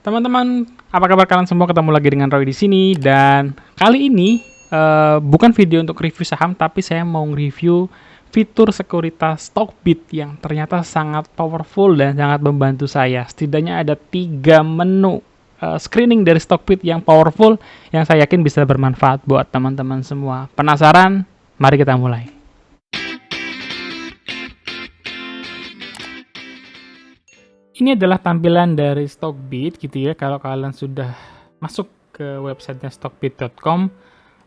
Teman-teman, apa kabar kalian semua? Ketemu lagi dengan Roy di sini dan kali ini bukan video untuk review saham, tapi saya mau review fitur sekuritas Stockbit yang ternyata sangat powerful dan sangat membantu saya. Setidaknya ada 3 menu screening dari Stockbit yang powerful yang saya yakin bisa bermanfaat buat teman-teman semua. Penasaran? Mari kita mulai. Ini adalah tampilan dari Stockbit gitu ya. Kalau kalian sudah masuk ke websitenya stockbit.com,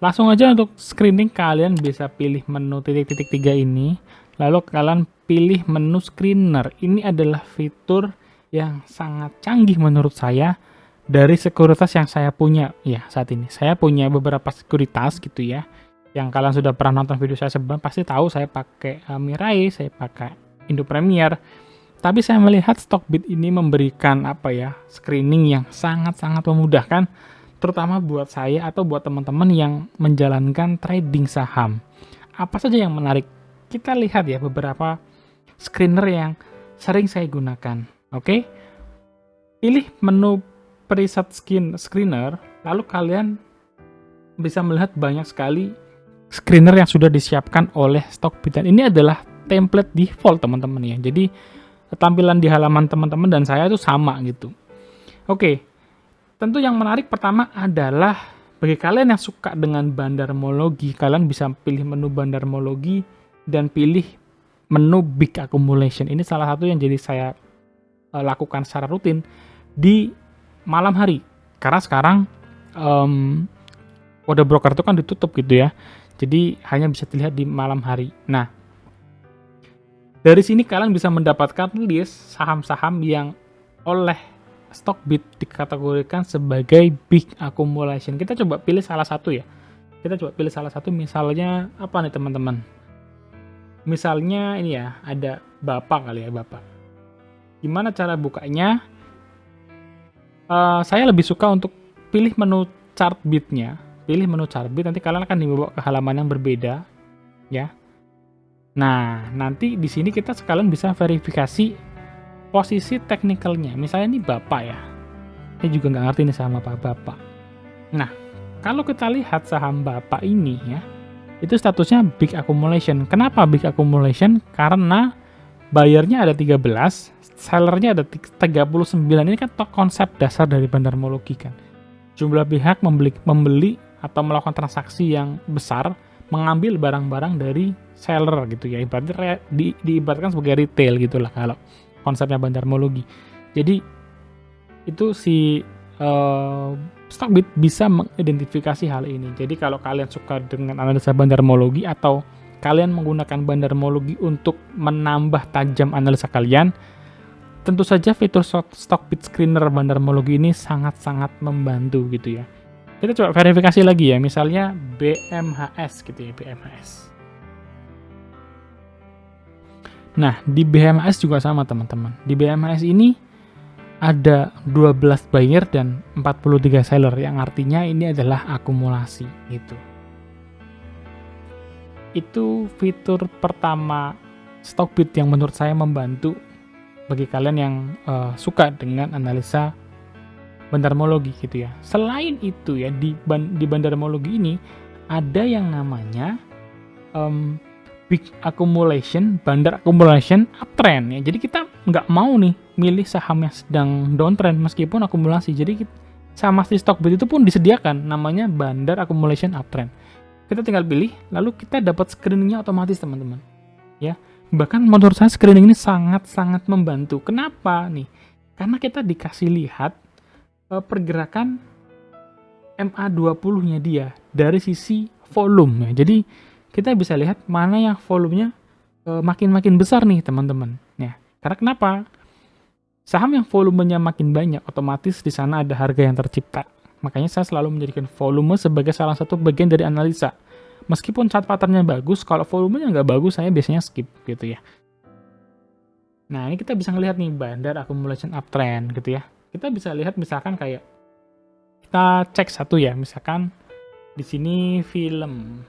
langsung aja untuk screening kalian bisa pilih menu titik-titik 3 ini. Lalu kalian pilih menu screener. Ini adalah fitur yang sangat canggih menurut saya dari sekuritas yang saya punya. Ya, saat ini saya punya beberapa sekuritas gitu ya. Yang kalian sudah pernah nonton video saya sebelumnya pasti tahu saya pakai Mirai, saya pakai Indo Premier. Tapi saya melihat Stockbit ini memberikan screening yang sangat-sangat memudahkan, terutama buat saya atau buat teman-teman yang menjalankan trading saham. Apa saja yang menarik? Kita lihat ya beberapa screener yang sering saya gunakan. Oke? Pilih menu preset screener, lalu kalian bisa melihat banyak sekali screener yang sudah disiapkan oleh Stockbit. Dan ini adalah template default teman-teman ya. Jadi tampilan di halaman teman-teman dan saya itu sama gitu. Oke, tentu yang menarik pertama adalah bagi kalian yang suka dengan bandarmologi, kalian bisa pilih menu bandarmologi dan pilih menu big accumulation. Ini salah satu yang jadi saya lakukan secara rutin di malam hari. Karena sekarang order broker itu kan ditutup gitu ya. Jadi hanya bisa dilihat di malam hari. Nah, dari sini kalian bisa mendapatkan list saham-saham yang oleh Stockbit dikategorikan sebagai big accumulation. Kita coba pilih salah satu ya. Kita coba pilih salah satu, misalnya apa nih teman-teman? Misalnya ini ya, ada Bapak kali ya, Bapak. Gimana cara bukanya? Saya lebih suka untuk pilih menu Chartbit-nya. Pilih menu Chartbit, nanti kalian akan dibawa ke halaman yang berbeda ya. Nah, nanti di sini kita sekalian bisa verifikasi posisi teknikalnya. Misalnya ini Bapak ya. Saya juga nggak ngerti nih sama Bapak. Nah, kalau kita lihat saham Bapak ini ya, itu statusnya big accumulation. Kenapa big accumulation? Karena buyernya ada 13, sellernya ada 39. Ini kan konsep dasar dari bandarmologi kan. Jumlah pihak membeli atau melakukan transaksi yang besar, mengambil barang-barang dari seller gitu ya, ibaratnya diibaratkan sebagai retail gitulah kalau konsepnya bandarmologi. Jadi itu si Stockbit bisa mengidentifikasi hal ini. Jadi kalau kalian suka dengan analisa bandarmologi atau kalian menggunakan bandarmologi untuk menambah tajam analisa kalian, tentu saja fitur Stockbit screener bandarmologi ini sangat-sangat membantu gitu ya. Kita coba verifikasi lagi ya, misalnya BMHS gitu ya, BMHS. Nah, di BMHS juga sama teman-teman. Di BMHS ini ada 12 buyer dan 43 seller, yang artinya ini adalah akumulasi gitu. Itu fitur pertama Stockbit yang menurut saya membantu bagi kalian yang suka dengan analisa bandarmologi gitu ya. Selain itu ya, di bandarmologi ini ada yang namanya big accumulation, bandar accumulation uptrend ya. Jadi kita nggak mau nih milih saham yang sedang downtrend meskipun akumulasi. Jadi sama si Stockbit itu pun disediakan namanya bandar accumulation uptrend. Kita tinggal pilih, lalu kita dapat screeningnya otomatis teman-teman. Ya, bahkan menurut saya screening ini sangat-sangat membantu. Kenapa nih? Karena kita dikasih lihat pergerakan MA20-nya dia dari sisi volume ya. Jadi kita bisa lihat mana yang volumenya makin besar nih teman-teman. Ya, karena kenapa? Saham yang volumenya makin banyak, otomatis di sana ada harga yang tercipta. Makanya saya selalu menjadikan volume sebagai salah satu bagian dari analisa. Meskipun chart patternnya bagus, kalau volumenya nggak bagus, saya biasanya skip gitu ya. Nah, ini kita bisa ngelihat nih bandar accumulation uptrend gitu ya. Kita bisa lihat misalkan kayak kita cek satu ya, misalkan di sini film.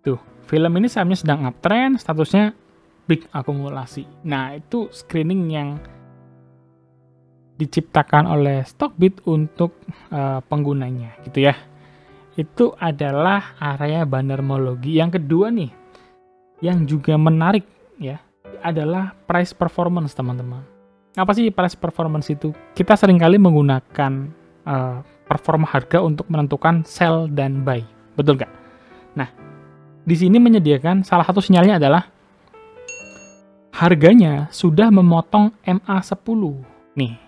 Tuh, film ini sahamnya sedang uptrend, statusnya big akumulasi. Nah, itu screening yang diciptakan oleh Stockbit untuk penggunanya gitu ya. Itu adalah area bandarmologi. Yang kedua nih, yang juga menarik ya, adalah price performance, teman-teman. Apa sih price performance itu? Kita seringkali menggunakan performa harga untuk menentukan sell dan buy. Betul nggak? Nah, di sini menyediakan salah satu sinyalnya adalah harganya sudah memotong MA10. Nih.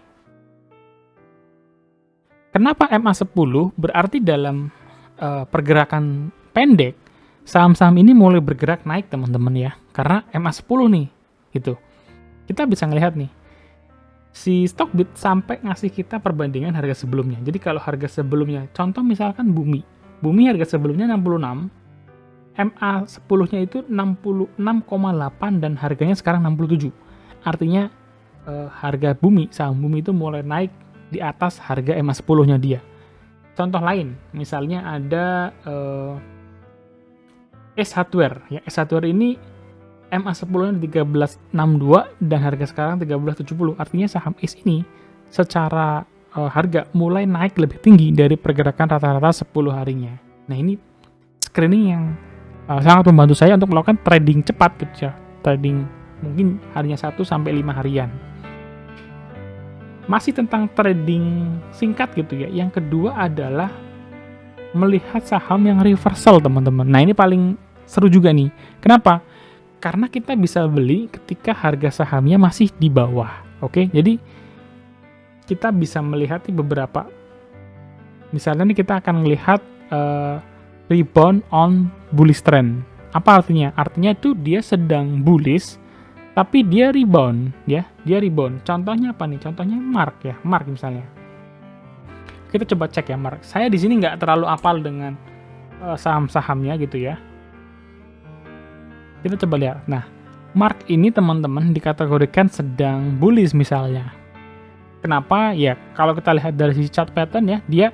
Kenapa MA10? Berarti dalam pergerakan pendek, saham-saham ini mulai bergerak naik, teman-teman ya. Karena MA10 nih, gitu. Kita bisa ngelihat nih, si Stockbit sampai ngasih kita perbandingan harga sebelumnya. Jadi kalau harga sebelumnya, contoh misalkan Bumi harga sebelumnya 66, MA10-nya itu 66,8 dan harganya sekarang 67. Artinya harga saham Bumi itu mulai naik di atas harga MA10-nya dia. Contoh lain, misalnya ada S Hardware. Ya, S Hardware ini MA10-nya 1362 dan harga sekarang 1370. Artinya saham S ini secara harga mulai naik lebih tinggi dari pergerakan rata-rata 10 harinya. Nah, ini screening yang sangat membantu saya untuk melakukan trading cepat gitu ya. Trading mungkin harinya 1 sampai 5 harian. Masih tentang trading singkat gitu ya. Yang kedua adalah melihat saham yang reversal, teman-teman. Nah, ini paling seru juga nih. Kenapa? Karena kita bisa beli ketika harga sahamnya masih di bawah. Oke, jadi kita bisa melihat beberapa. Misalnya nih kita akan melihat rebound on bullish trend. Apa artinya? Artinya itu dia sedang bullish, tapi dia rebound, ya. Dia rebound. Contohnya apa nih? Contohnya Mark ya. Mark misalnya. Kita coba cek ya Mark. Saya di sini nggak terlalu apal dengan saham-sahamnya gitu ya. Kita coba lihat. Nah, Mark ini teman-teman dikategorikan sedang bullish misalnya. Kenapa? Ya, kalau kita lihat dari sisi chart pattern ya, dia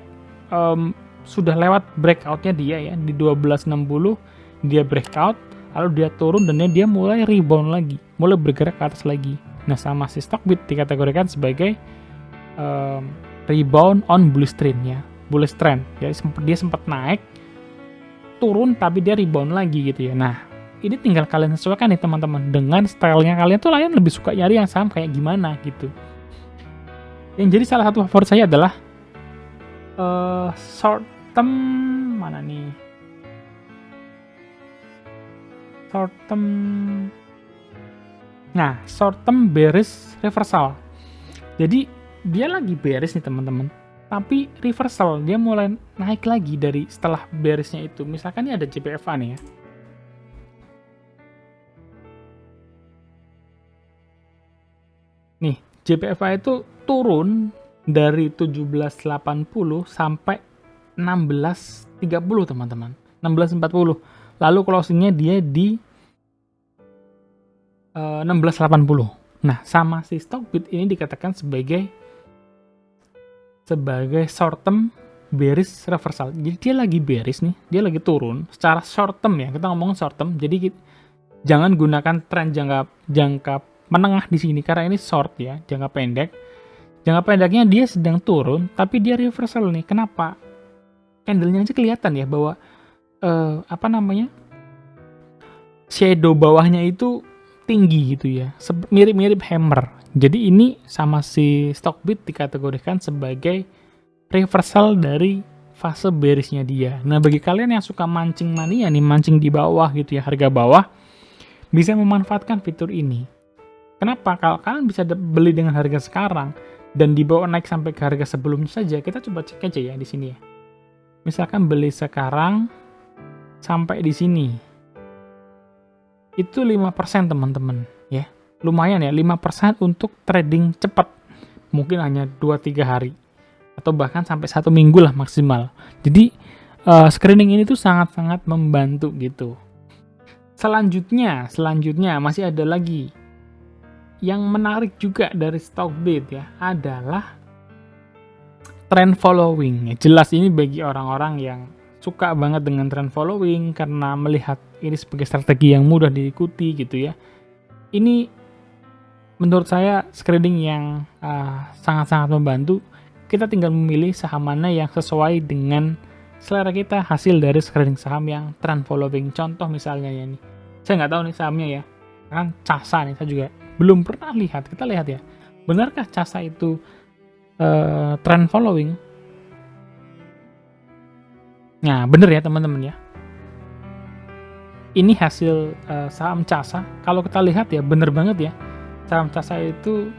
sudah lewat breakout-nya dia ya. Di 1260 dia breakout, lalu dia turun dan dia mulai rebound lagi. Mulai bergerak ke atas lagi. Nah, sama si Stockbit dikategorikan sebagai rebound on bullish trend ya. Bullish trend. Jadi dia sempat naik, turun tapi dia rebound lagi gitu ya. Nah, ini tinggal kalian sesuaikan nih teman-teman dengan stylenya kalian tuh, kalian lebih suka nyari yang saham kayak gimana gitu. Yang jadi salah satu favorit saya adalah short term mana nih? Short term. Nah, short term bearish reversal. Jadi dia lagi bearish nih teman-teman. Tapi reversal, dia mulai naik lagi dari setelah bearishnya itu. Misalkan ini ada JPFA nih ya. Nih, JPFA itu turun dari 1780 sampai 1630 teman-teman. 1640. Lalu closingnya dia di 1680. Nah, sama si Stockbit ini dikatakan sebagai short term bearish reversal. Jadi dia lagi bearish nih, dia lagi turun secara short term ya. Kita ngomong short term. Jadi jangan gunakan tren jangka menengah di sini karena ini short ya, jangka pendek. Jangka pendeknya dia sedang turun, tapi dia reversal nih. Kenapa? Candlenya aja kelihatan ya bahwa shadow bawahnya itu tinggi gitu ya, mirip-mirip hammer. Jadi ini sama si Stockbit dikategorikan sebagai reversal dari fase bearishnya dia. Nah, bagi kalian yang suka mancing mania nih, mancing di bawah gitu ya, harga bawah, bisa memanfaatkan fitur ini. Kenapa? Kalau kalian bisa beli dengan harga sekarang dan dibawa naik sampai ke harga sebelumnya saja, kita coba cek aja ya di sini ya. Misalkan beli sekarang sampai di sini. Itu 5% teman-teman ya. Lumayan ya, 5% untuk trading cepat. Mungkin hanya 2-3 hari atau bahkan sampai 1 minggu lah maksimal. Jadi screening ini tuh sangat-sangat membantu gitu. Selanjutnya masih ada lagi yang menarik juga dari Stockbit ya, adalah trend following. Ya, jelas ini bagi orang-orang yang suka banget dengan trend following karena melihat ini sebagai strategi yang mudah diikuti gitu ya. Ini menurut saya screening yang sangat-sangat membantu. Kita tinggal memilih saham mana yang sesuai dengan selera kita, hasil dari screening saham yang trend following. Contoh misalnya ya nih, saya nggak tahu nih sahamnya ya, kan CASA nih, saya juga belum pernah lihat. Kita lihat ya, benarkah CASA itu trend following? Nah, bener ya teman-teman ya. Ini hasil saham CASA. Kalau kita lihat ya, bener banget ya. Saham CASA itu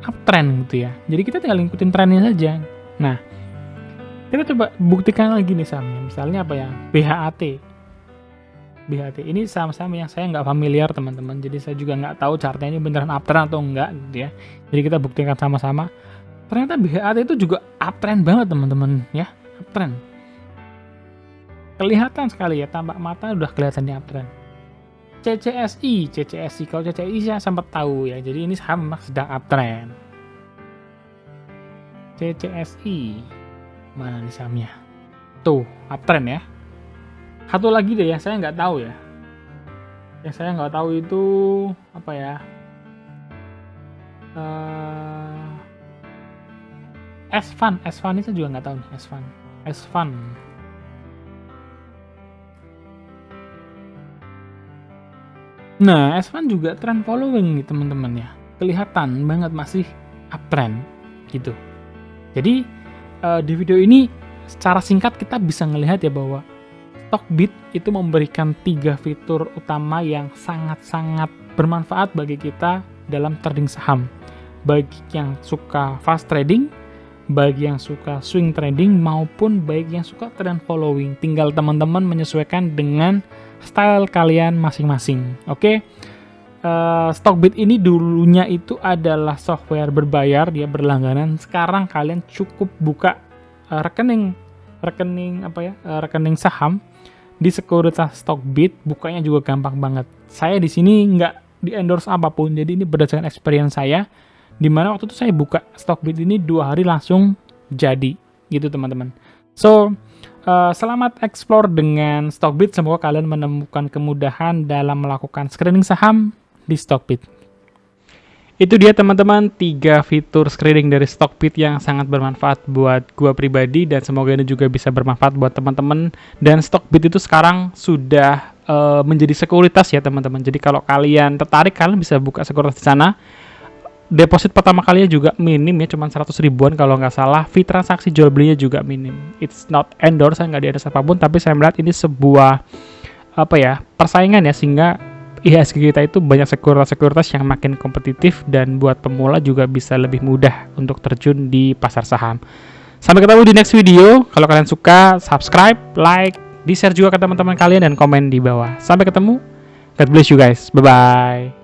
uptrend gitu ya. Jadi kita tinggal ngikutin trennya saja. Nah, kita coba buktikan lagi nih sahamnya. Misalnya apa ya? BHAT. Ini saham-saham yang saya nggak familiar teman-teman. Jadi saya juga nggak tahu chartnya ini beneran uptrend atau enggak gitu ya. Jadi kita buktikan sama-sama. Ternyata BHAT itu juga uptrend banget teman-teman ya. Uptrend. Kelihatan sekali ya, tampak mata udah kelihatan di uptrend. CCSI, kalau CCSI saya sempat tahu ya, jadi ini saham memang sedang uptrend. CCSI, mana nih sahamnya? Tuh, uptrend ya. Satu lagi deh ya, saya nggak tahu ya. Yang saya nggak tahu itu apa ya? S-Fund itu juga nggak tahu nih, S-Fund. Nah, S1 juga trend following nih teman-teman ya. Kelihatan banget masih uptrend gitu. Jadi di video ini secara singkat kita bisa ngelihat ya bahwa Stockbit itu memberikan 3 fitur utama yang sangat-sangat bermanfaat bagi kita dalam trading saham. Bagi yang suka fast trading, bagi yang suka swing trading, maupun bagi yang suka trend following. Tinggal teman-teman menyesuaikan dengan style kalian masing-masing. Oke. Stockbit ini dulunya itu adalah software berbayar, dia berlangganan. Sekarang kalian cukup buka rekening saham di sekuritas Stockbit. Bukanya juga gampang banget. Saya di sini nggak di-endorse apapun, jadi ini berdasarkan experience saya, di mana waktu itu saya buka Stockbit ini 2 hari langsung jadi gitu teman-teman. So selamat explore dengan Stockbit. Semoga kalian menemukan kemudahan dalam melakukan screening saham di Stockbit. Itu dia teman-teman 3 fitur screening dari Stockbit yang sangat bermanfaat buat gua pribadi, dan semoga ini juga bisa bermanfaat buat teman-teman. Dan Stockbit itu sekarang sudah menjadi sekuritas ya teman-teman. Jadi kalau kalian tertarik, kalian bisa buka sekuritas di sana. Deposit pertama kalinya juga minim ya, cuma 100 ribuan kalau nggak salah. Fee transaksi jual belinya juga minim. It's not endorse, saya nggak di-endorse apapun, tapi saya melihat ini sebuah persaingan ya, sehingga IHSG kita itu banyak sekuritas-sekuritas yang makin kompetitif, dan buat pemula juga bisa lebih mudah untuk terjun di pasar saham. Sampai ketemu di next video. Kalau kalian suka, subscribe, like, di-share juga ke teman-teman kalian, dan komen di bawah. Sampai ketemu. God bless you guys. Bye-bye.